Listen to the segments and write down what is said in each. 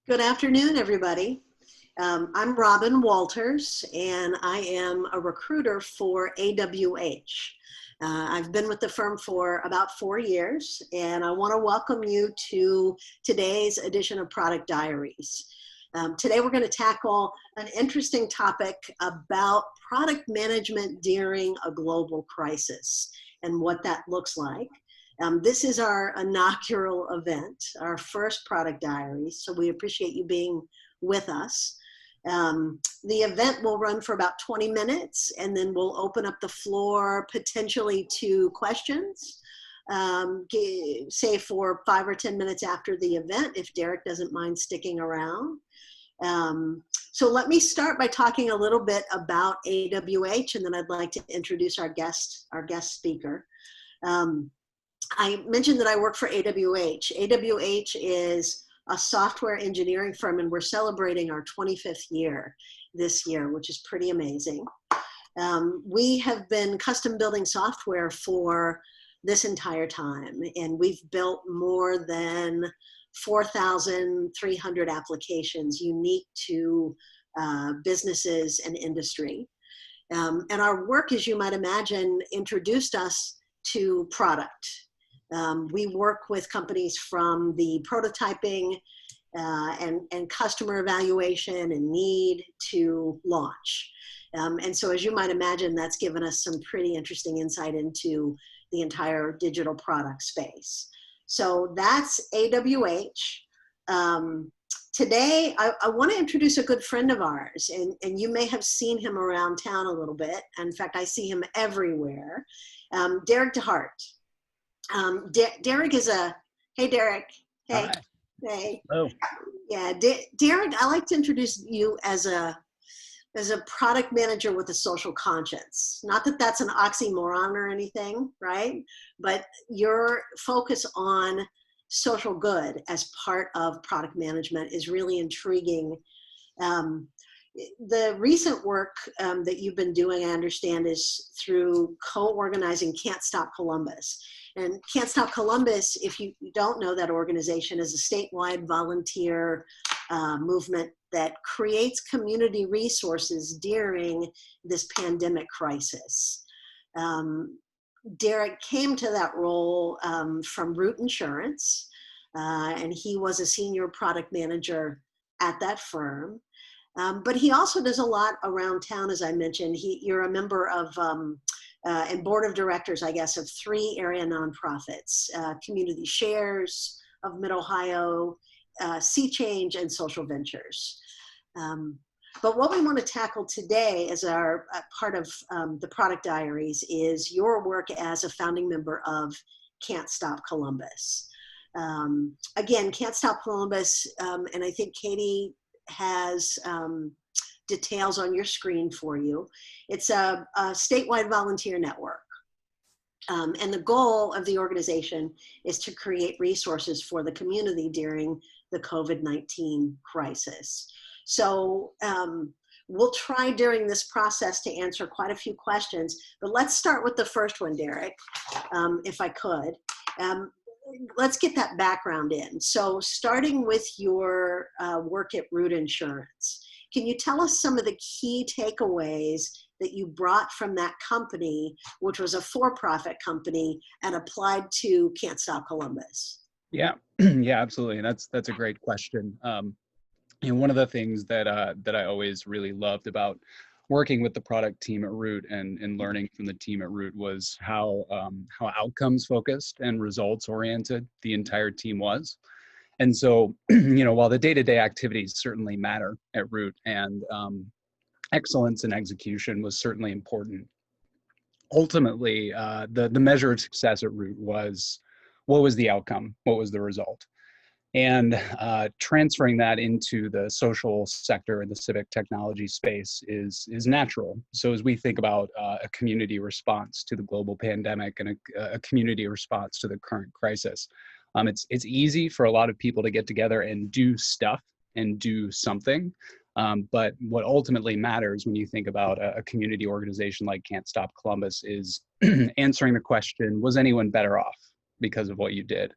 Good afternoon, everybody. I'm Robin Walters, and I am a recruiter for AWH. I've been with the firm for about 4 years, and I want to welcome you to today's edition of Product Diaries. Today we're going to tackle an interesting topic about product management during a global crisis and what that looks like. This is our inaugural event, our first Product Diaries, so we appreciate you being with us. The event will run for about 20 minutes, and then we'll open up the floor potentially to questions, say for 5 or 10 minutes after the event, if Derek doesn't mind sticking around. So let me start by talking a little bit about AWH, and then I'd like to introduce our guest speaker. I mentioned that I work for AWH. AWH is a software engineering firm, and we're celebrating our 25th year this year, which is pretty amazing. We have been custom building software for this entire time, and we've built more than 4,300 applications unique to businesses and industry. And our work, as you might imagine, introduced us to product. We work with companies from the prototyping and customer evaluation and need to launch. And so as you might imagine, that's given us some pretty interesting insight into the entire digital product space. So that's AWH. Today, I want to introduce a good friend of ours, and you may have seen him around town a little bit. In fact, I see him everywhere. Derek Dehart. Derek is hey Derek, hey. Hi. Hey. Oh. Yeah, Derek, I like to introduce you as a product manager with a social conscience. Not that that's an oxymoron or anything, right? But your focus on social good as part of product management is really intriguing. The recent work that you've been doing, I understand, is through co-organizing Can't Stop Columbus. And Can't Stop Columbus, if you don't know that organization, is a statewide volunteer movement that creates community resources during this pandemic crisis. Derek came to that role from Root Insurance, and he was a senior product manager at that firm. But he also does a lot around town, as I mentioned. You're a member of and board of directors, I guess, of 3 area nonprofits, Community Shares of Mid-Ohio, Sea Change, and Social Ventures. But what we want to tackle today as our part of the Product Diaries is your work as a founding member of Can't Stop Columbus. Again, Can't Stop Columbus, and I think Katie has details on your screen for you. It's a statewide volunteer network. And the goal of the organization is to create resources for the community during the COVID-19 crisis. So we'll try during this process to answer quite a few questions, but let's start with the first one, Derek, if I could. Let's get that background in. So starting with your work at Root Insurance, can you tell us some of the key takeaways that you brought from that company, which was a for-profit company, and applied to Can't Stop Columbus? Yeah, yeah, absolutely. And that's a great question. One of the things that I always really loved about working with the product team at Root and learning from the team at Root was how outcomes focused and results oriented the entire team was. And so, while the day-to-day activities certainly matter at Root, and excellence in execution was certainly important, ultimately, the measure of success at Root was what was the outcome, what was the result. And transferring that into the social sector and the civic technology space is natural. So as we think about a community response to the global pandemic and a community response to the current crisis, it's easy for a lot of people to get together and do stuff and do something. But what ultimately matters when you think about a community organization like Can't Stop Columbus is answering the question, was anyone better off because of what you did?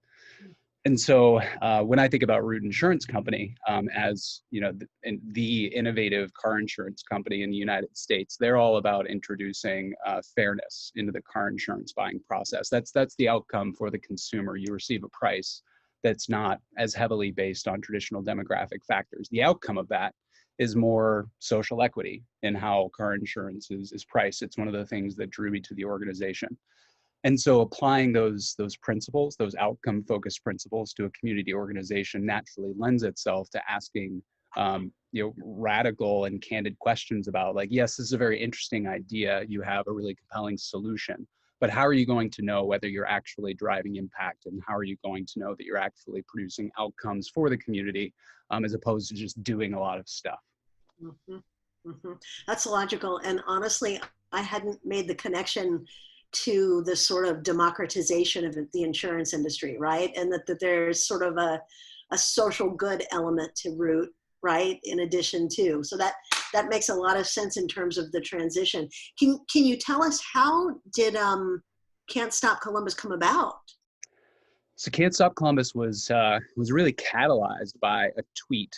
And so when I think about Root Insurance Company as the innovative car insurance company in the United States, they're all about introducing fairness into the car insurance buying process. That's the outcome for the consumer. You receive a price that's not as heavily based on traditional demographic factors. The outcome of that is more social equity in how car insurance is priced. It's one of the things that drew me to the organization. And so applying those principles, those outcome focused principles to a community organization naturally lends itself to asking radical and candid questions about, like, yes, this is a very interesting idea. You have a really compelling solution, but how are you going to know whether you're actually driving impact, and how are you going to know that you're actually producing outcomes for the community as opposed to just doing a lot of stuff? Hmm. Hmm. That's logical. And honestly, I hadn't made the connection to the sort of democratization of the insurance industry, right? And that there's sort of a social good element to Root, right? In addition to, so that makes a lot of sense in terms of the transition. Can you tell us, how did Can't Stop Columbus come about? So Can't Stop Columbus was really catalyzed by a tweet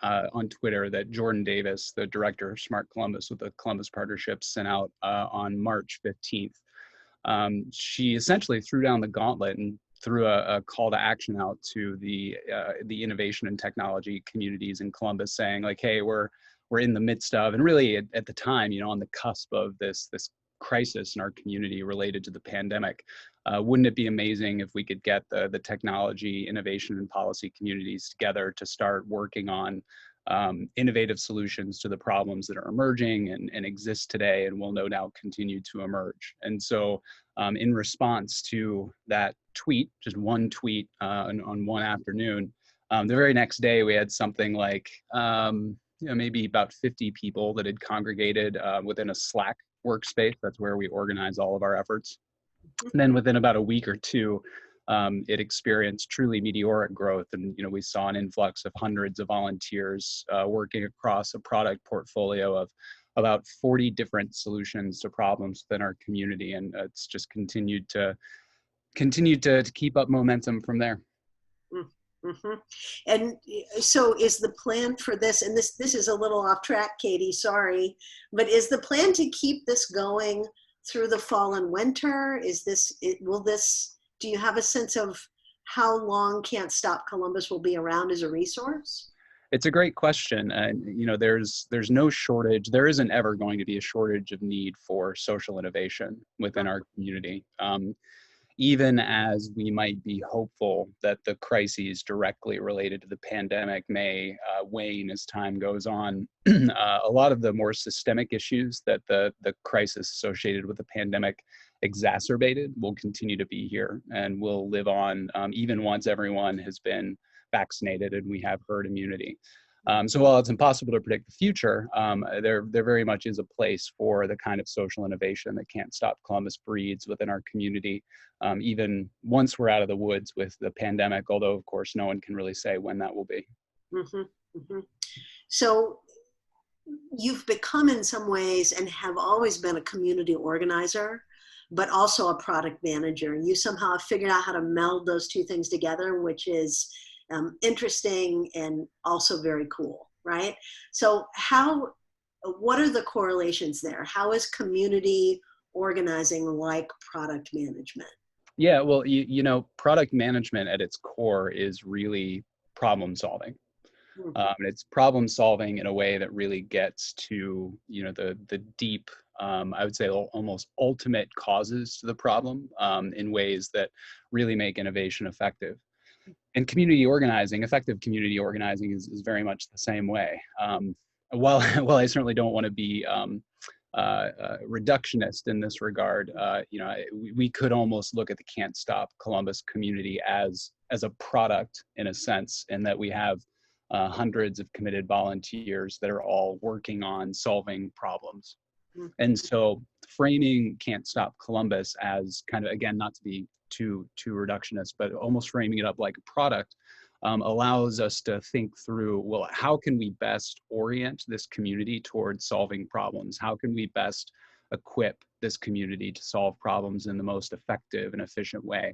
on Twitter that Jordan Davis, the director of Smart Columbus with the Columbus Partnership, sent out on March 15th. She essentially threw down the gauntlet and threw a call to action out to the innovation and technology communities in Columbus, saying, like, hey, we're in the midst of, and really at the time, on the cusp of this crisis in our community related to the pandemic. Wouldn't it be amazing if we could get the technology, innovation, and policy communities together to start working on innovative solutions to the problems that are emerging and exist today and will no doubt continue to emerge? And so in response to that tweet, just one tweet on one afternoon, the very next day we had something like maybe about 50 people that had congregated within a Slack workspace. That's where we organize all of our efforts. And then within about a week or two, it experienced truly meteoric growth. And we saw an influx of hundreds of volunteers working across a product portfolio of about 40 different solutions to problems within our community. And it's just continued to keep up momentum from there. Mm-hmm. And so is the plan for this, and this is a little off track, Katie, sorry, but is the plan to keep this going through the fall and winter? Do you have a sense of how long Can't Stop Columbus will be around as a resource? It's a great question. And there's no shortage. There isn't ever going to be a shortage of need for social innovation within our community. Even as we might be hopeful that the crises directly related to the pandemic may wane as time goes on, a lot of the more systemic issues that the crisis associated with the pandemic exacerbated will continue to be here and will live on even once everyone has been vaccinated and we have herd immunity. So while it's impossible to predict the future, there very much is a place for the kind of social innovation that Can't Stop Columbus breeds within our community, even once we're out of the woods with the pandemic, although of course no one can really say when that will be. Mm-hmm. Mm-hmm. So you've become, in some ways, and have always been, a community organizer, but also a product manager. And you somehow figured out how to meld those two things together, which is interesting and also very cool, right? So what are the correlations there? How is community organizing like product management? Yeah, well, product management at its core is really problem solving. And it's problem solving in a way that really gets to the deep, I would say almost ultimate causes to the problem in ways that really make innovation effective. And effective community organizing is very much the same way. While I certainly don't want to be reductionist in this regard, we could almost look at the Can't Stop Columbus community as a product, in a sense, in that we have hundreds of committed volunteers that are all working on solving problems. And so framing Can't Stop Columbus as kind of, again, not to be too reductionist, but almost framing it up like a product allows us to think through, well, how can we best orient this community towards solving problems? How can we best equip this community to solve problems in the most effective and efficient way?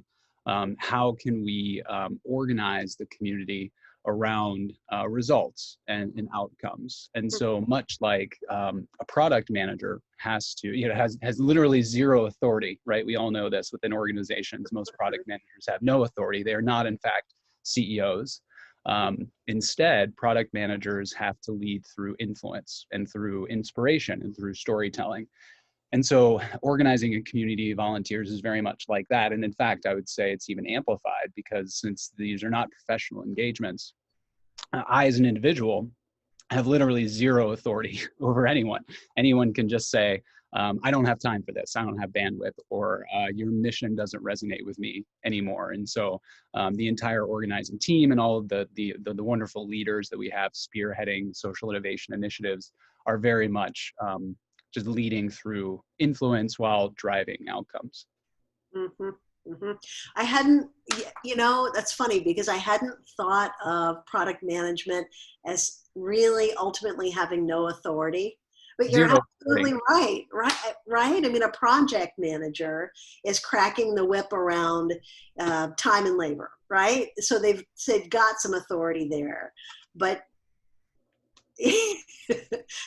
how can we organize the community around results and outcomes. And so much like a product manager has to, has literally zero authority, right? We all know this within organizations. Most product managers have no authority. They are not, in fact, CEOs. Instead, product managers have to lead through influence and through inspiration and through storytelling. And so organizing a community of volunteers is very much like that. And in fact, I would say it's even amplified, because since these are not professional engagements, I, as an individual, have literally zero authority over anyone. Anyone can just say, I don't have time for this. I don't have bandwidth, or your mission doesn't resonate with me anymore. And so the entire organizing team and all of the wonderful leaders that we have spearheading social innovation initiatives are very much just leading through influence while driving outcomes. Mm-hmm. Mm-hmm. I hadn't, that's funny, because I hadn't thought of product management as really ultimately having no authority. But you're Zero absolutely authority. right. I mean, a project manager is cracking the whip around time and labor, right? So they've got some authority there, but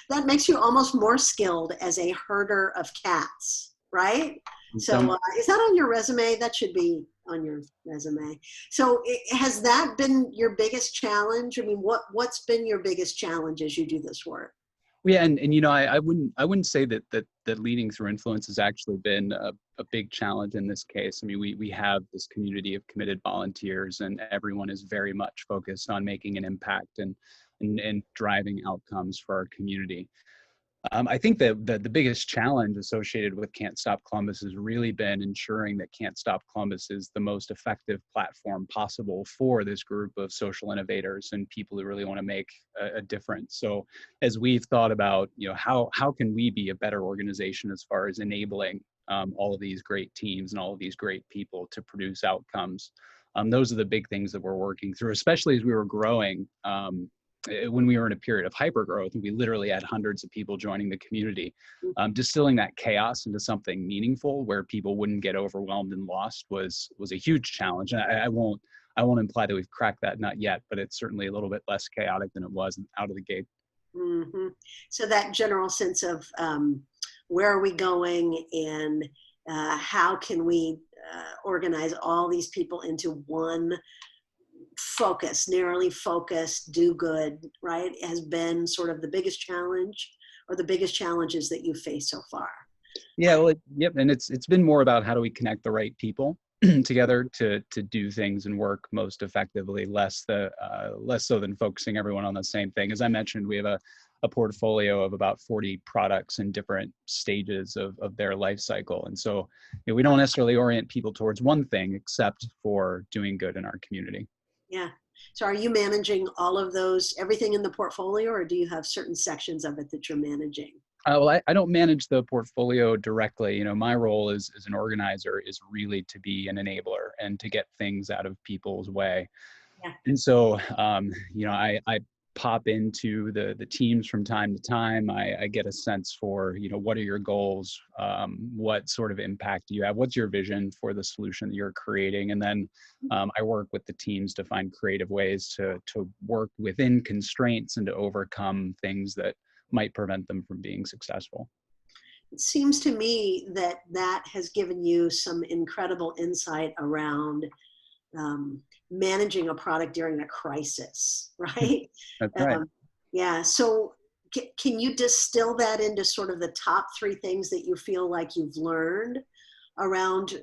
that makes you almost more skilled as a herder of cats, right? So is that on your resume? That should be on your resume. So has that been your biggest challenge? I mean, what's been your biggest challenge as you do this work? Yeah, and I wouldn't say that leading through influence has actually been a big challenge in this case. I mean, we have this community of committed volunteers, and everyone is very much focused on making an impact and driving outcomes for our community. I think that the biggest challenge associated with Can't Stop Columbus has really been ensuring that Can't Stop Columbus is the most effective platform possible for this group of social innovators and people who really want to make a difference. So as we've thought about, how can we be a better organization as far as enabling all of these great teams and all of these great people to produce outcomes, those are the big things that we're working through, especially as we were growing. When we were in a period of hypergrowth, we literally had hundreds of people joining the community. Distilling that chaos into something meaningful where people wouldn't get overwhelmed and lost was a huge challenge. And I won't imply that we've cracked that nut yet, but it's certainly a little bit less chaotic than it was out of the gate. Mm-hmm. So that general sense of where are we going, and how can we organize all these people into one focus, narrowly focused, do good, right, has been sort of the biggest challenge, or the biggest challenges that you've faced so far. Yeah, well, yep, and it's been more about how do we connect the right people together to do things and work most effectively, less so than focusing everyone on the same thing. As I mentioned, we have a portfolio of about 40 products in different stages of their life cycle, and so we don't necessarily orient people towards one thing except for doing good in our community. Yeah. So are you managing all of those, everything in the portfolio, or do you have certain sections of it that you're managing? Well, I don't manage the portfolio directly. My role as an organizer is really to be an enabler and to get things out of people's way. Yeah. And so, I pop into the teams from time to time. I get a sense for, what are your goals? What sort of impact do you have? What's your vision for the solution that you're creating? And then I work with the teams to find creative ways to work within constraints and to overcome things that might prevent them from being successful. It seems to me that has given you some incredible insight around managing a product during a crisis, right? That's right. Yeah. So can you distill that into sort of the top three things that you feel like you've learned around,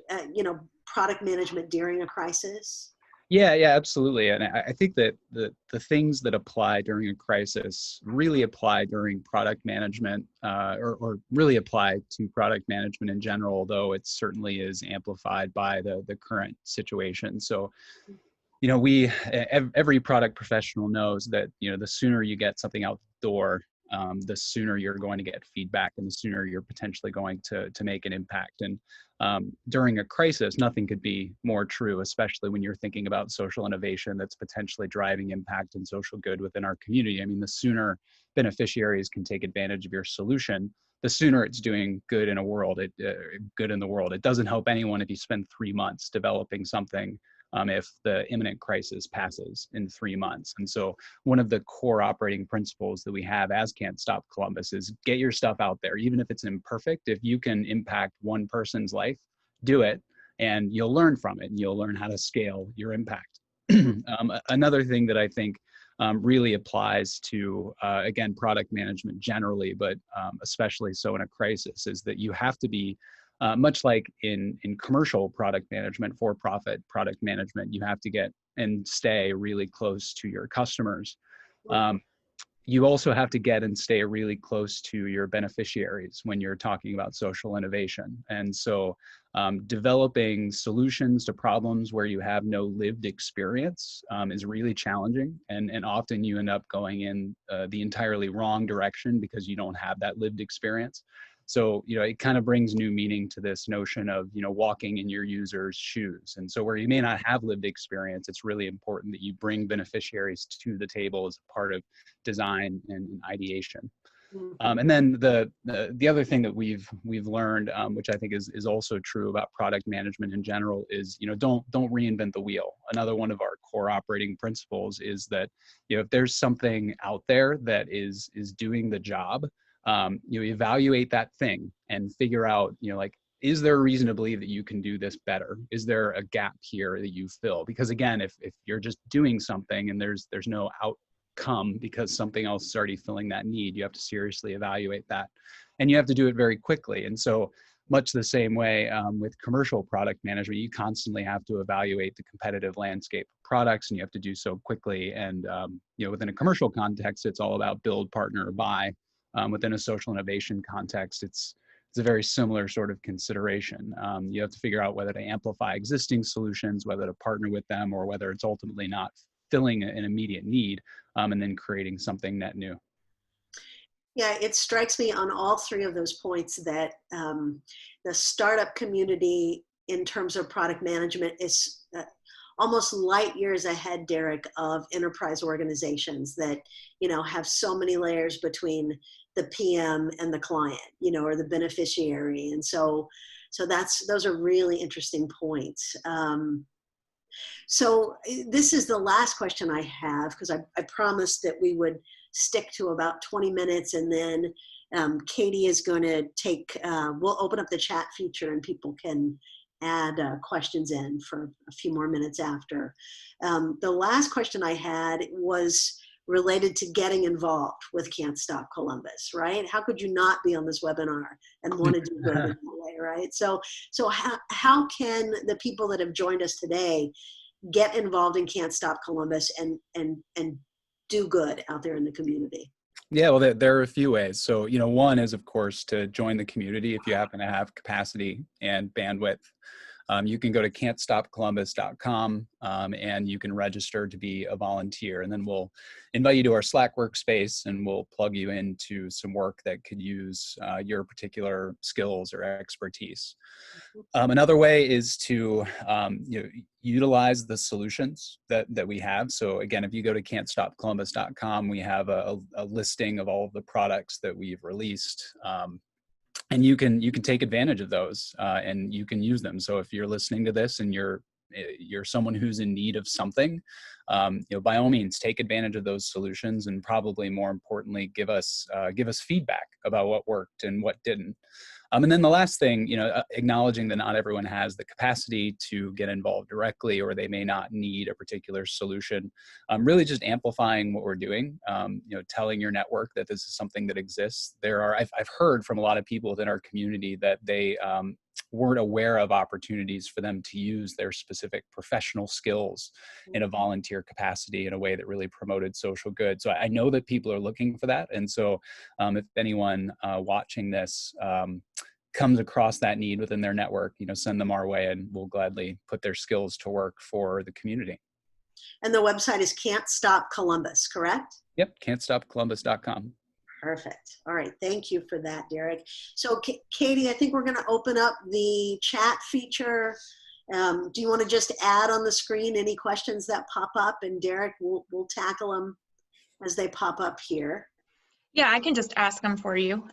product management during a crisis? Yeah, absolutely. And I think that the things that apply during a crisis really apply during product management, or really apply to product management in general, though it certainly is amplified by the current situation. So, every product professional knows that, the sooner you get something out the door, the sooner you're going to get feedback, and the sooner you're potentially going to make an impact. And during a crisis, nothing could be more true, especially when you're thinking about social innovation that's potentially driving impact and social good within our community. I mean, the sooner beneficiaries can take advantage of your solution, the sooner it's doing good in a world, good in the world. It doesn't help anyone if you spend 3 months developing something, if the imminent crisis passes in 3 months. And so one of the core operating principles that we have as Can't Stop Columbus is get your stuff out there, even if it's imperfect. If you can impact one person's life, do it, and you'll learn from it, and you'll learn how to scale your impact. Another thing that I think really applies to, again, product management generally, but especially so in a crisis, is that you have to be, much like in commercial product management, for-profit product management, you have to get and stay really close to your customers. You also have to get and stay really close to your beneficiaries when you're talking about social innovation. And so developing solutions to problems where you have no lived experience is really challenging. And often you end up going in the entirely wrong direction because you don't have that lived experience. So, it kind of brings new meaning to this notion of, walking in your user's shoes. And so where you may not have lived experience, it's really important that you bring beneficiaries to the table as a part of design and ideation. And then the other thing that we've learned, which I think is also true about product management in general, is don't reinvent the wheel. Another one of our core operating principles is that if there's something out there that is doing the job, you evaluate that thing and figure out like, is there a reason to believe that you can do this better? Is there a gap here that you fill? Because again, if you're just doing something and there's no outcome because something else is already filling that need, you have to seriously evaluate that, and you have to do it very quickly. And so much the same way with commercial product management, you constantly have to evaluate the competitive landscape of products, and you have to do so quickly. And within a commercial context, it's all about build, partner, or buy. Within a social innovation context, it's a very similar sort of consideration. You have to figure out whether to amplify existing solutions, whether to partner with them, or whether it's ultimately not filling an immediate need, and then creating something net new. Yeah, it strikes me on all three of those points that the startup community in terms of product management is almost light years ahead, Derek, of enterprise organizations that, have so many layers between the PM and the client, or the beneficiary. And so those are really interesting points. So this is the last question I have, because I promised that we would stick to about 20 minutes, and then Katie is going to we'll open up the chat feature and people can add questions in for a few more minutes after. The last question I had was related to getting involved with Can't Stop Columbus, right? How could you not be on this webinar and want to do good in that way, right? So how can the people that have joined us today get involved in Can't Stop Columbus and do good out there in the community? Yeah, well, there are a few ways. So, one is, of course, to join the community if you happen to have capacity and bandwidth. You can go to can'tstopcolumbus.com and you can register to be a volunteer. And then we'll invite you to our Slack workspace and we'll plug you into some work that could use your particular skills or expertise. Another way is to utilize the solutions that we have. So again, if you go to can'tstopcolumbus.com, we have a listing of all of the products that we've released. And you can take advantage of those and you can use them. So if you're listening to this and you're someone who's in need of something, by all means, take advantage of those solutions, and probably more importantly, give us feedback about what worked and what didn't. And then the last thing, acknowledging that not everyone has the capacity to get involved directly, or they may not need a particular solution. Really just amplifying what we're doing, telling your network that this is something that exists. I've heard from a lot of people within our community that they weren't aware of opportunities for them to use their specific professional skills in a volunteer capacity in a way that really promoted social good. So I know that people are looking for that. And so if anyone watching this comes across that need within their network, send them our way and we'll gladly put their skills to work for the community. And the website is Can't Stop Columbus, correct? Yep, can'tstopcolumbus.com. Perfect. All right. Thank you for that, Derek. So Katie, I think we're going to open up the chat feature. Do you want to just add on the screen any questions that pop up, and Derek, we'll tackle them as they pop up here. Yeah, I can just ask them for you.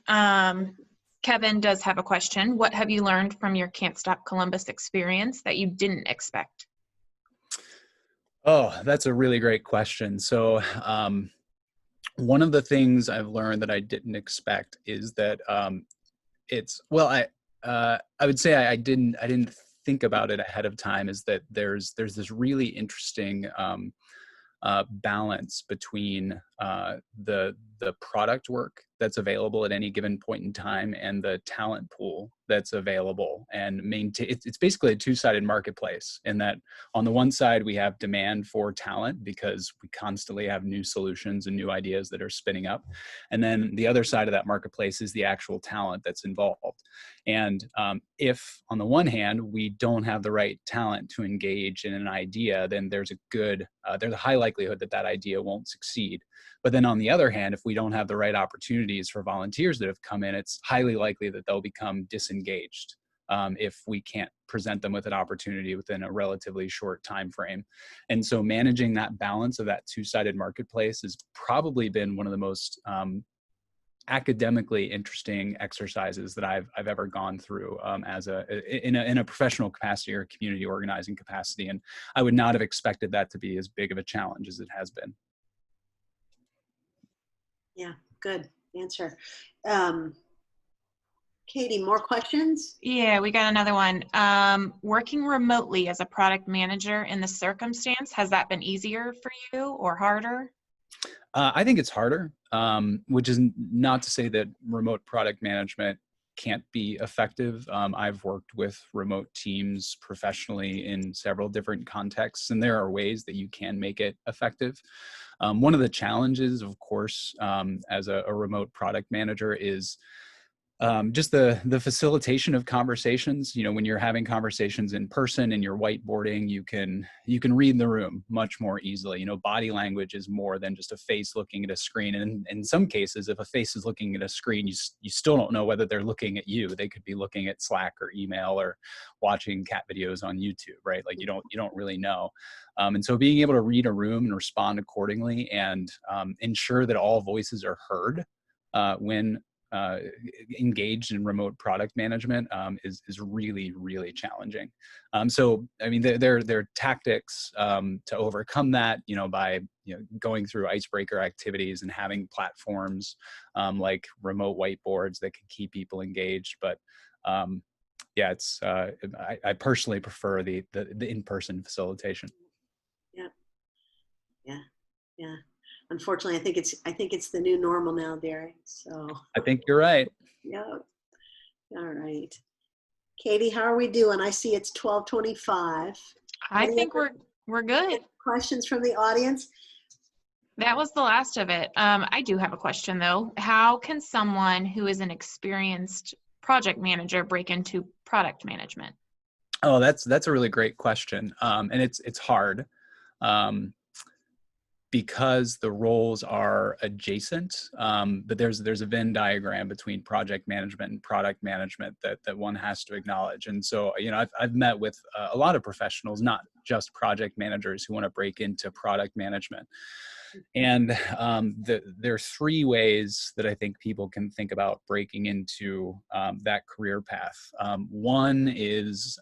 Kevin does have a question. What have you learned from your Can't Stop Columbus experience that you didn't expect? Oh, that's a really great question. So, one of the things I've learned that I didn't expect is that it's well, I would say I didn't think about it ahead of time. Is that there's this really interesting balance between the product work that's available at any given point in time and the talent pool that's available, and maintain it's basically a two-sided marketplace in that on the one side we have demand for talent because we constantly have new solutions and new ideas that are spinning up, and then the other side of that marketplace is the actual talent that's involved. And if on the one hand we don't have the right talent to engage in an idea, then there's a high likelihood that that idea won't succeed. But then on the other hand, if we don't have the right opportunities for volunteers that have come in, it's highly likely that they'll become disengaged if we can't present them with an opportunity within a relatively short time frame. And so managing that balance of that two-sided marketplace has probably been one of the most academically interesting exercises that I've ever gone through in a professional capacity or community organizing capacity. And I would not have expected that to be as big of a challenge as it has been. Yeah, good answer. Katie, more questions? Yeah, we got another one. Working remotely as a product manager in the circumstance, has that been easier for you or harder? I think it's harder, which is not to say that remote product management can't be effective. I've worked with remote teams professionally in several different contexts, and there are ways that you can make it effective. One of the challenges, of course, as a remote product manager is just the facilitation of conversations. You know, when you're having conversations in person and you're whiteboarding, you can read the room much more easily. You know, body language is more than just a face looking at a screen. And in some cases, if a face is looking at a screen, you still don't know whether they're looking at you. They could be looking at Slack or email or watching cat videos on YouTube, right? Like you don't really know. And so being able to read a room and respond accordingly and ensure that all voices are heard when engaged in remote product management is really, really challenging. So, I mean, there are tactics to overcome that, you know, by going through icebreaker activities and having platforms like remote whiteboards that can keep people engaged. But yeah, it's I personally prefer the in-person facilitation. Yeah, yeah, yeah. Unfortunately, I think it's the new normal now, Derek. So I think you're right. yeah. All right. Katie, how are we doing? I see it's 12:25. I think we're good. Questions from the audience? That was the last of it. I do have a question though. How can someone who is an experienced project manager break into product management? Oh, that's a really great question. And it's hard. Because the roles are adjacent, but there's a Venn diagram between project management and product management that one has to acknowledge. And so, you know, I've met with a lot of professionals, not just project managers, who want to break into product management. And there are three ways that I think people can think about breaking into that career path. One is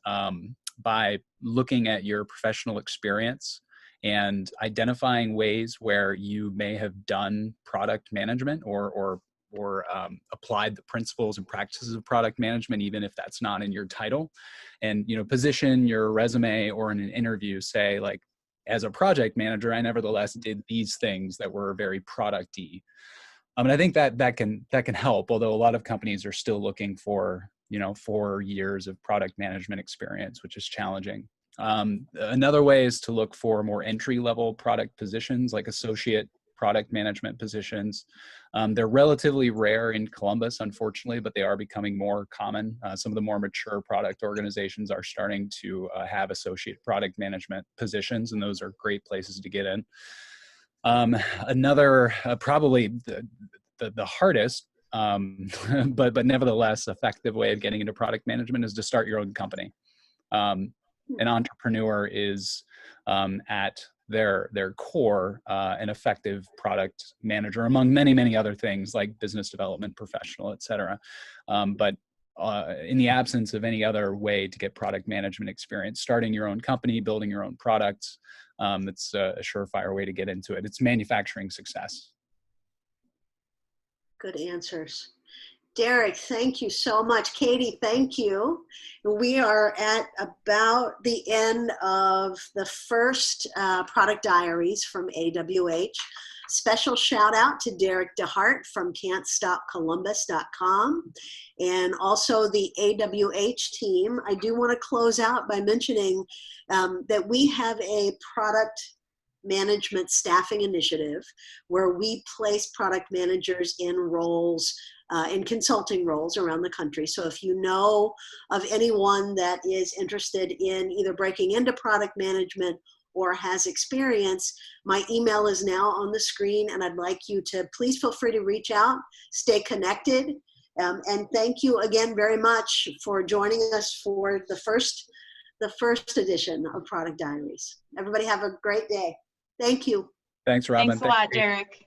by looking at your professional experience and identifying ways where you may have done product management or applied the principles and practices of product management, even if that's not in your title. And, you know, position your resume or in an interview, say, like, as a project manager, I nevertheless did these things that were very product-y. And I think that can help, although a lot of companies are still looking for, you know, 4 years of product management experience, which is challenging. Another way is to look for more entry-level product positions, like associate product management positions. They're relatively rare in Columbus, unfortunately, but they are becoming more common. Some of the more mature product organizations are starting to have associate product management positions, and those are great places to get in. Another, probably the hardest, but nevertheless effective way of getting into product management is to start your own company. An entrepreneur is at their core, an effective product manager, among many, many other things like business development professional, et cetera. But in the absence of any other way to get product management experience, starting your own company, building your own products, it's a surefire way to get into it. It's manufacturing success. Good answers. Derek, thank you so much. Katie, thank you. We are at about the end of the first product diaries from AWH. Special shout out to Derek Dehart from can'tstopcolumbus.com and also the AWH team. I do want to close out by mentioning that we have a product management staffing initiative where we place product managers in roles, in consulting roles around the country. So if you know of anyone that is interested in either breaking into product management or has experience, my email is now on the screen, and I'd like you to please feel free to reach out, stay connected, and thank you again very much for joining us for the first edition of Product Diaries. Everybody have a great day. Thank you. Thanks, Robin. Thanks a lot, Derek.